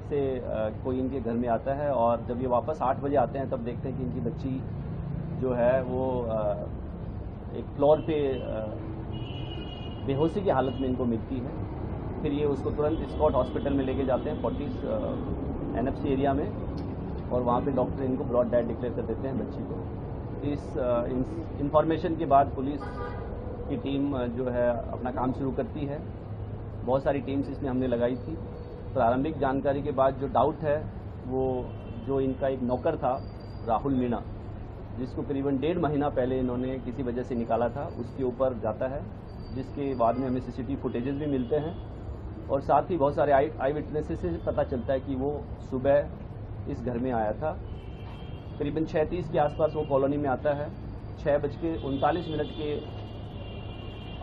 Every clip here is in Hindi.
से कोई इनके घर में आता है और जब ये वापस 8 बजे आते हैं तब देखते हैं कि इनकी बच्ची जो है वो एक फ्लोर पे बेहोशी की हालत में इनको मिलती है। फिर ये उसको तुरंत स्कॉट हॉस्पिटल में लेके जाते हैं 40 NFC एरिया में, और वहाँ पे डॉक्टर इनको ब्रॉड डेड डिक्लेयर कर देते हैं बच्ची को। इस इंफॉर्मेशन के बाद पुलिस की टीम जो है अपना काम शुरू करती है। बहुत सारी टीम्स इसमें हमने लगाई थी। प्रारंभिक जानकारी के बाद जो डाउट है वो जो इनका एक नौकर था राहुल मीणा, जिसको करीबन 1.5 महीना पहले इन्होंने किसी वजह से निकाला था, उसके ऊपर जाता है, जिसके बाद में हमें CCTV फुटेजेस भी मिलते हैं और साथ ही बहुत सारे आई विटनेसेस से पता चलता है कि वो सुबह इस घर में आया था। करीबन 6:30 के आसपास वो कॉलोनी में आता है। 6:39 के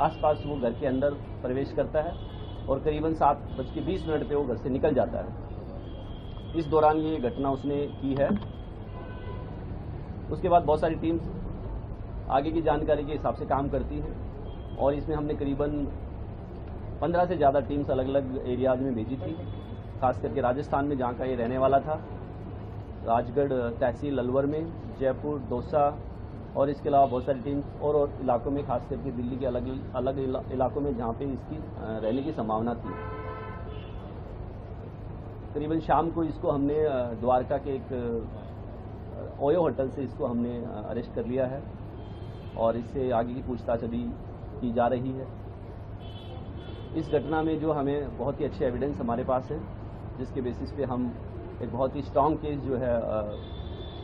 आसपास वो घर के अंदर प्रवेश करता है और करीबन 7:20 पे वो घर से निकल जाता है। इस दौरान ये घटना उसने की है। उसके बाद बहुत सारी टीम्स आगे की जानकारी के हिसाब से काम करती हैं और इसमें हमने करीबन 15 से ज़्यादा टीम्स अलग अलग एरियाज में भेजी थी, खास करके राजस्थान में जहाँ का ये रहने वाला था, राजगढ़ तहसील अलवर में, जयपुर, दौसा और इसके अलावा बहुत सारी टीम्स और इलाकों में, खास करके दिल्ली के अलग अलग इलाकों में जहाँ पे इसकी रहने की संभावना थी। करीबन शाम को इसको हमने द्वारका के एक ओयो होटल से इसको हमने अरेस्ट कर लिया है और इससे आगे की पूछताछ अभी की जा रही है। इस घटना में जो हमें बहुत ही अच्छे एविडेंस हमारे पास है, जिसके बेसिस पे हम एक बहुत ही स्ट्रॉन्ग केस जो है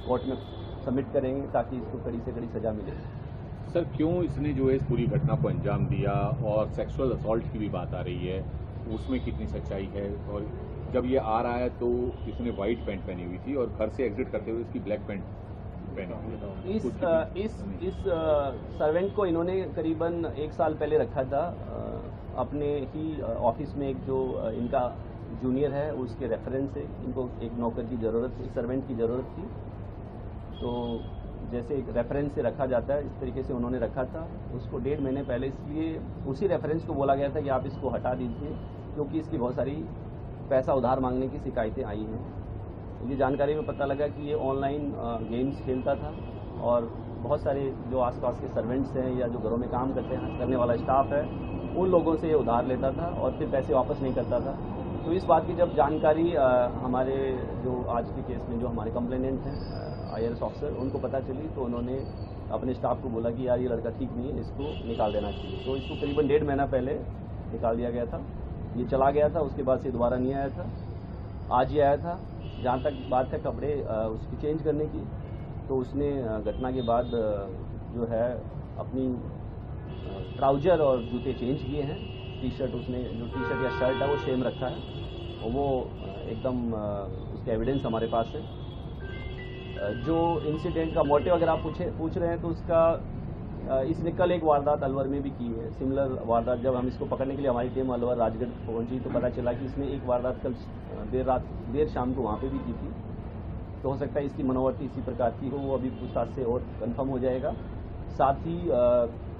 कोर्ट में सबमिट करेंगे ताकि इसको कड़ी से कड़ी सजा मिले। सर, क्यों इसने जो है इस पूरी घटना को अंजाम दिया और सेक्सुअल असॉल्ट की भी बात आ रही है, उसमें कितनी सच्चाई है? और जब ये आ रहा है तो इसने वाइट पैंट पहनी हुई थी और घर से एग्जिट करते हुए इसकी ब्लैक पैंट पहनी हुई थी। इस सर्वेंट को इन्होंने करीबन 1 साल पहले रखा था अपने ही ऑफिस में। एक जो इनका जूनियर है उसके रेफरेंस से इनको एक नौकर की ज़रूरत थी, सर्वेंट की ज़रूरत थी, तो जैसे एक रेफरेंस से रखा जाता है इस तरीके से उन्होंने रखा था उसको 1.5 महीने पहले। इसलिए उसी रेफरेंस को बोला गया था कि आप इसको हटा दीजिए, क्योंकि इसकी बहुत सारी पैसा उधार मांगने की शिकायतें आई हैं। ये जानकारी में पता लगा कि ये ऑनलाइन गेम्स खेलता था और बहुत सारे जो आसपास के सर्वेंट्स हैं या जो घरों में काम करने वाला स्टाफ है उन लोगों से ये उधार लेता था और फिर पैसे वापस नहीं करता था। तो इस बात की जब जानकारी हमारे जो आज के केस में जो हमारे कंप्लेनेंट हैं IRS ऑफिसर, उनको पता चली तो उन्होंने अपने स्टाफ को बोला कि यार ये लड़का ठीक नहीं है, इसको निकाल देना चाहिए। तो इसको करीबन 1.5 महीना पहले निकाल दिया गया था। ये चला गया था, उसके बाद से दोबारा नहीं आया था, आज ही आया था। जहाँ तक बात है कपड़े उसकी चेंज करने की, तो उसने घटना के बाद जो है अपनी ट्राउजर और जूते चेंज किए हैं। टी-शर्ट उसने जो टी-शर्ट या शर्ट है वो सेम रखा है और वो एकदम उसके एविडेंस हमारे पास है। जो इंसिडेंट का मोटिव अगर आप पूछ रहे हैं तो उसका इसने कल एक वारदात अलवर में भी की है, सिमिलर वारदात। जब हम इसको पकड़ने के लिए हमारी टीम अलवर राजगढ़ पहुंची तो पता चला कि इसने एक वारदात कल देर शाम को वहाँ पे भी की थी। तो हो सकता है इसकी मनोवृत्ति इसी प्रकार की हो, वो अभी पूछताछ से और कंफर्म हो जाएगा। साथ ही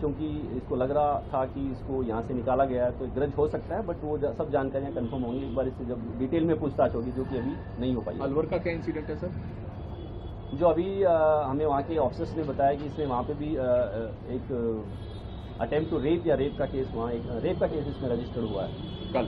क्योंकि इसको लग रहा था कि इसको यहाँ से निकाला गया है तो ग्रज हो सकता है, बट वो सब जानकारियाँ कंफर्म होंगी एक बार इससे जब डिटेल में पूछताछ होगी, जो कि अभी नहीं हो पाई। अलवर का क्या इंसिडेंट है सर? जो अभी हमें वहाँ के ऑफिसर्स ने बताया कि इसमें वहाँ पे भी एक अटेम्प्ट टू रेप या रेप का केस, वहाँ एक रेप का केस इसमें रजिस्टर्ड हुआ है कल।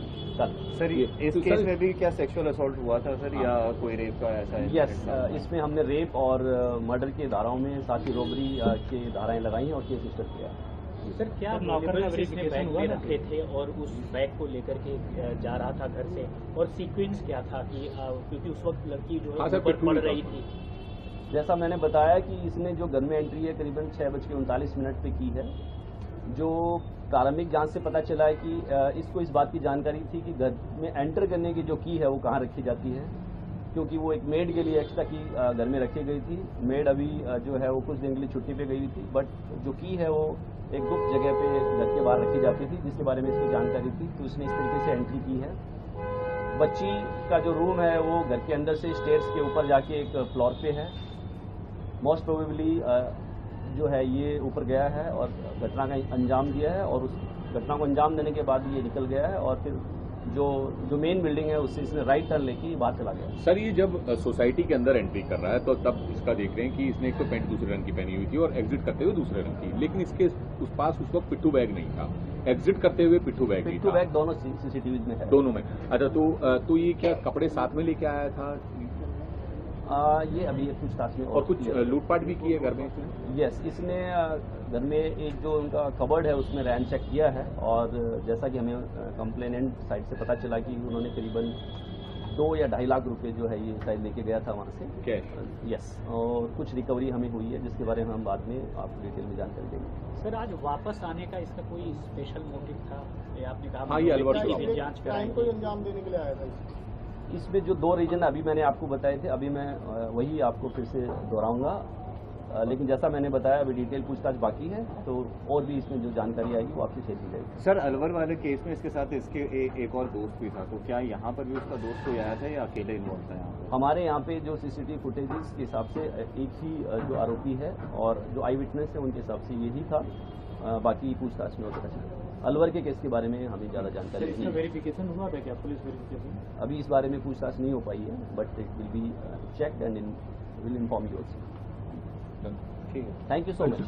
सर इस केस में भी क्या सेक्सुअल असॉल्ट हुआ था सर, या कोई रेप का ऐसा है? यस, इसमें हमने रेप और मर्डर के धाराओं में साथ ही रॉबरी के धाराएं लगाई हैं और केस रजिस्टर किया है। सर, क्या नौकर ने बैग में रखे थे और उस बैग को लेकर के जा रहा था घर से, और सीक्वेंस क्या था कि क्योंकि उस वक्त लड़की जो है ऊपर पड़ रही थी? जैसा मैंने बताया कि इसने जो घर में एंट्री है करीबन 6:39 पे की है। जो प्रारंभिक जांच से पता चला है कि इसको इस बात की जानकारी थी कि घर में एंटर करने की जो की है वो कहाँ रखी जाती है, क्योंकि वो एक मेड के लिए एक्स्ट्रा की घर में रखी गई थी। मेड अभी जो है वो कुछ दिन के लिए छुट्टी पे गई थी, बट जो की है वो एक गुप्त जगह पे घर के बाहर रखी जाती थी, जिसके बारे में इसको जानकारी थी। तो उसने इस तरीके से एंट्री की है। बच्ची का जो रूम है वो घर के अंदर से स्टेयर्स के ऊपर जाके एक फ्लोर पे है। मोस्ट प्रोबेबली जो है ये ऊपर गया है और घटना का अंजाम दिया है, और उस घटना को अंजाम देने के बाद ये निकल गया है और फिर जो मेन बिल्डिंग है उससे इसने राइट टर्न लेके बाहर चला गया। सर ये जब सोसाइटी के अंदर एंट्री कर रहा है तो तब इसका देख रहे हैं कि इसने एक तो पैंट दूसरे रंग की पहनी हुई थी और एग्जिट करते हुए दूसरे रंग की, लेकिन इसके उस पास उस वक्त पिट्ठू बैग नहीं था। एग्जिट करते हुए पिट्ठू बैग नहीं था। पिट्ठू बैग दोनों सीसीटीवी में है। दोनों में। अच्छा, तो ये क्या कपड़े साथ में लेके आया था? ये अभी पूछताछ में। और कुछ लूटपाट भी की है घर में इसने? यस, इसने घर में एक जो उनका कबर्ड है उसमें रैन चेक किया है, और जैसा कि हमें कंप्लेनेंट साइड से पता चला कि उन्होंने करीबन 2 या 2.5 लाख रुपए जो है ये शायद लेके गया था वहाँ से कैश। यस, और कुछ रिकवरी हमें हुई है जिसके बारे में हम बाद में आपको डिटेल में जानकारी देंगे। सर आज वापस आने का इसका कोई स्पेशल मोटिव था? ये आपने कहा हाँ, ये अलवर की जांच कराई को अंजाम देने के लिए आया था। इसमें जो 2 रीजन अभी मैंने आपको बताए थे, अभी मैं वही आपको फिर से दोहराऊंगा, लेकिन जैसा मैंने बताया अभी डिटेल पूछताछ बाकी है, तो और भी इसमें जो जानकारी आएगी वो आपसे शेयर की जाएगी। सर अलवर वाले केस में इसके साथ इसके एक और दोस्त भी था, तो क्या यहाँ पर भी उसका दोस्त कोई आया था या अकेले इन्वॉल्व था यहाँ पर? हमारे यहाँ पे जो सीसीटीवी फुटेजेस के हिसाब से एक ही जो आरोपी है और जो आई विटनेस है उनके हिसाब से यही था, बाकी पूछताछ में होता है। अलवर के केस के बारे में हमें ज़्यादा जानकारी नहीं है। वेरिफिकेशन हुआ था क्या, पुलिस वेरिफिकेशन? अभी इस बारे में पूछताछ नहीं हो पाई है, but it will be checked and will inform you also. ठीक है, थैंक यू सो मच।